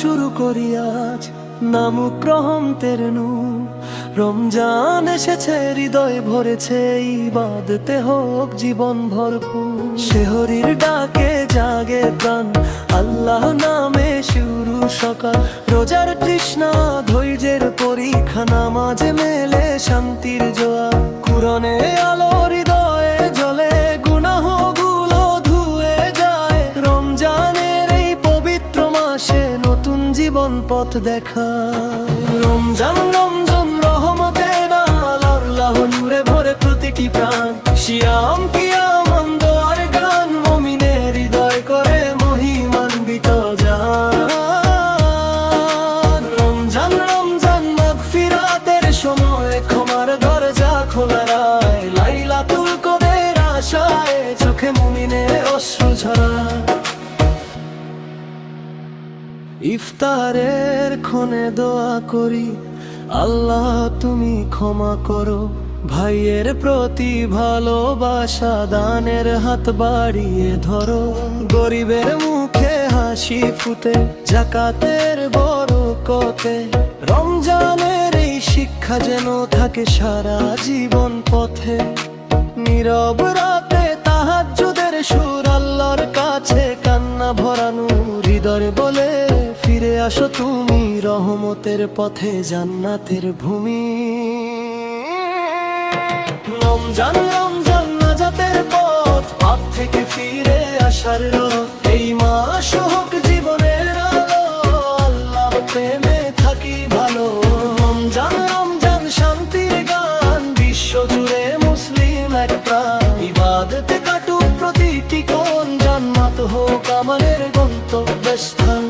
শুরু করি আজ, নামুক রহমতের নূর। রমজান এসেছে, হৃদয় ভরেছে, ইবাদতে হোক জীবন ভরপুর। সেহরির ডাকে জাগে প্রাণ, আল্লাহ নামে শুরু সকাল। রোজার তৃষ্ণা, ধৈর্যের পরীক্ষা, নামাজে মেলে শান্তির জোয়ার। কুরআনে আলো হৃদয়ে জ্বলে, গুনাহগুলো ধুয়ে যায়। রমজানের এই পবিত্র মাসে নতুন জীবন পথ দেখায়। রমজান রমজান রহমতের আল, আল্লাহ নূরে ভরে প্রতিটি প্রাণ। সিয়াম কিয়াম দোয়ার গান, মুমিনের হৃদয় করে মহিমান্বিত জান। রমজান রমজান মাগফিরাতের সময়, ক্ষমার দরজা খোলা রায়। লাইলাতুল কদরের আশায় চোখে মুমিনের অশ্রু ঝরায়। ইফতারের ক্ষণে দোয়া করি, আল্লাহ তুমি ক্ষমা করো। ভাইয়ের প্রতি ভালোবাসা, দানের হাত বাড়িয়ে ধরো। গরিবের মুখে হাসি ফুটে, যাকাতের বরকতে। রমজানের এই শিক্ষা যেন থাকে সারা জীবন পথে। নীরব রাতে তাহাজ্জুদের সুর, আল্লাহর কাছে কান্না ভরানো। হৃদয় বলে ফিরে আসো তুমি, রহমতের পথে জান্নাতের ভূমি। রমজান রমজান নাজাতের পথ, পাপ থেকে ফিরে আসার রথ। এই মাস হোক জীবনের আলো, আল্লাহ প্রেমে থাকি ভালো। রমজান রমজান শান্তির গান, বিশ্ব জুড়ে মুসলিম এক প্রাণ। ইবাদতে কাটুক প্রতিটি কোণ, জান্নাত হোক আমাদের গন্তব্যস্থান।